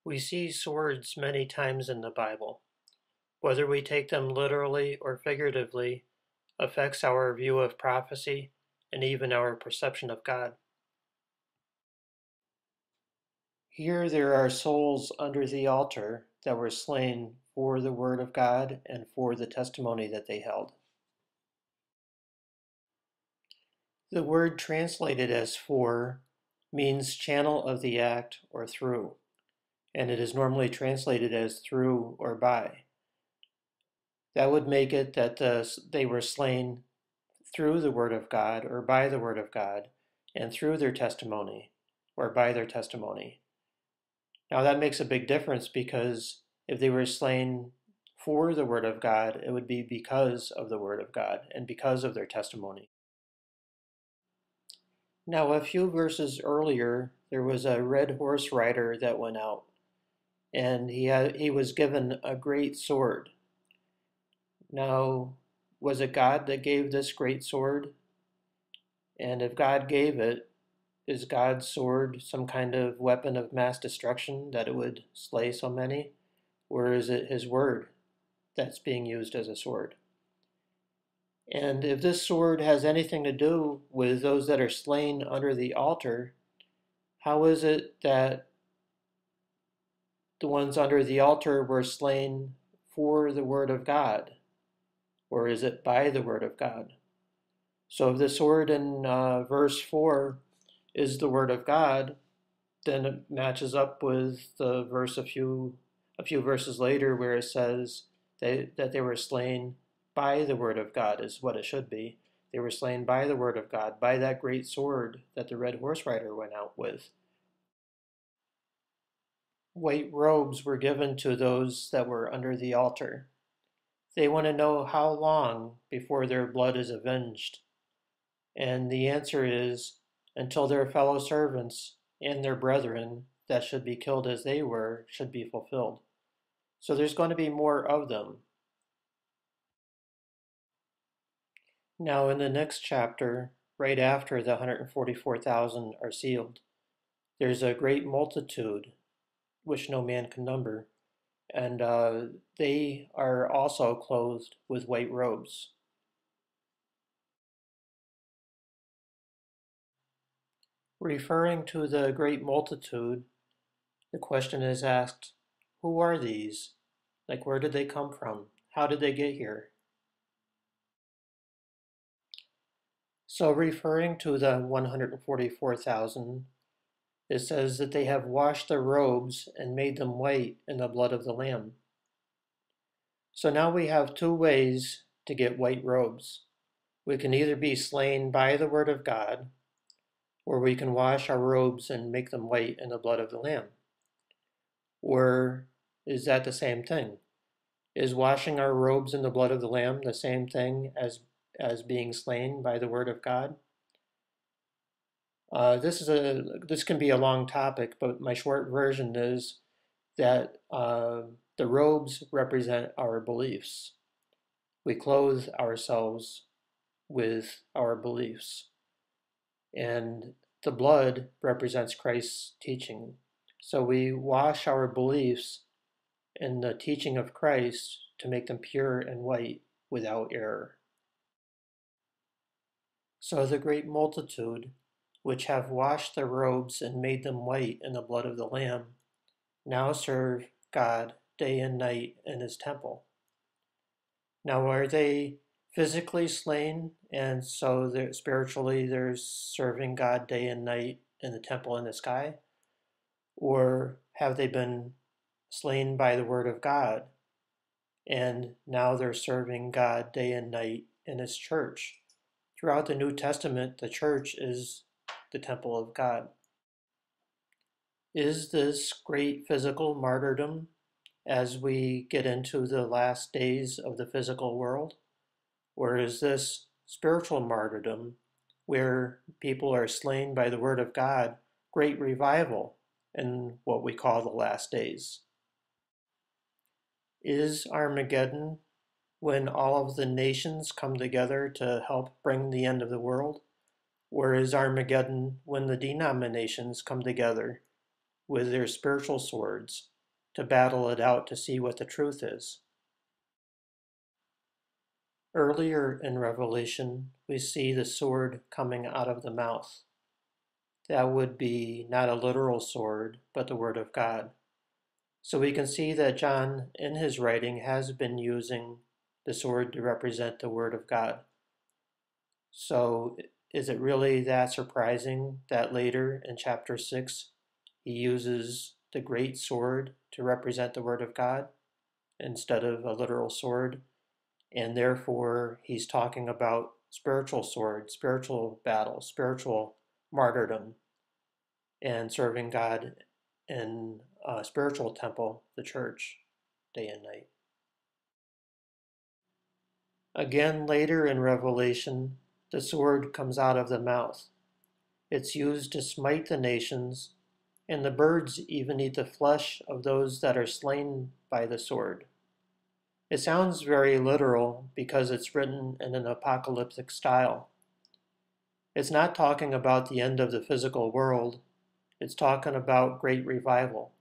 We see swords many times in the Bible. Whether we take them literally or figuratively affects our view of prophecy and even our perception of God. Here there are souls under the altar that were slain for the word of God and for the testimony that they held. The word translated as for means channel of the act or through, and it is normally translated as through or by. That would make it that they were slain through the word of God or by the word of God and through their testimony or by their testimony. Now that makes a big difference because if they were slain for the word of God, it would be because of the word of God and because of their testimony. Now, a few verses earlier, there was a red horse rider that went out, and he was given a great sword. Now, was it God that gave this great sword? And if God gave it, is God's sword some kind of weapon of mass destruction that it would slay so many? Or is it his word that's being used as a sword? And if this sword has anything to do with those that are slain under the altar, how is it that the ones under the altar were slain for the word of God? Or is it by the word of God? So if the sword in verse 4 is the word of God, then it matches up with the verse a few verses later where it says that they were slain by the word of God is what it should be. They were slain by the word of God, by that great sword that the red horse rider went out with. White robes were given to those that were under the altar. They want to know how long before their blood is avenged. And the answer is until their fellow servants and their brethren that should be killed as they were should be fulfilled. So there's going to be more of them. Now, in the next chapter, right after the 144,000 are sealed, there's a great multitude, which no man can number, and they are also clothed with white robes. Referring to the great multitude, the question is asked, who are these? Like, where did they come from? How did they get here? So referring to the 144,000, it says that they have washed their robes and made them white in the blood of the Lamb. So now we have two ways to get white robes. We can either be slain by the word of God, or we can wash our robes and make them white in the blood of the Lamb. Or is that the same thing? Is washing our robes in the blood of the Lamb the same thing as being slain by the word of God? This can be a long topic, but my short version is that the robes represent our beliefs. We clothe ourselves with our beliefs, and the blood represents Christ's teaching. So we wash our beliefs in the teaching of Christ to make them pure and white without error. So the great multitude, which have washed their robes and made them white in the blood of the Lamb, now serve God day and night in his temple. Now, are they physically slain, and so spiritually they're serving God day and night in the temple in the sky? Or have they been slain by the word of God, and now they're serving God day and night in his church? Throughout the New Testament, the church is the temple of God. Is this great physical martyrdom as we get into the last days of the physical world? Or is this spiritual martyrdom where people are slain by the word of God, great revival in what we call the last days? Is Armageddon when all of the nations come together to help bring the end of the world? Or is Armageddon when the denominations come together with their spiritual swords to battle it out to see what the truth is. Earlier in Revelation, we see the sword coming out of the mouth. That would be not a literal sword, but the Word of God. So we can see that John, in his writing, has been using the sword to represent the Word of God. So is it really that surprising that later in chapter 6, he uses the great sword to represent the Word of God instead of a literal sword? And therefore, he's talking about spiritual sword, spiritual battle, spiritual martyrdom, and serving God in a spiritual temple, the church, day and night. Again, later in Revelation, the sword comes out of the mouth. It's used to smite the nations, and the birds even eat the flesh of those that are slain by the sword. It sounds very literal because it's written in an apocalyptic style. It's not talking about the end of the physical world. It's talking about great revival.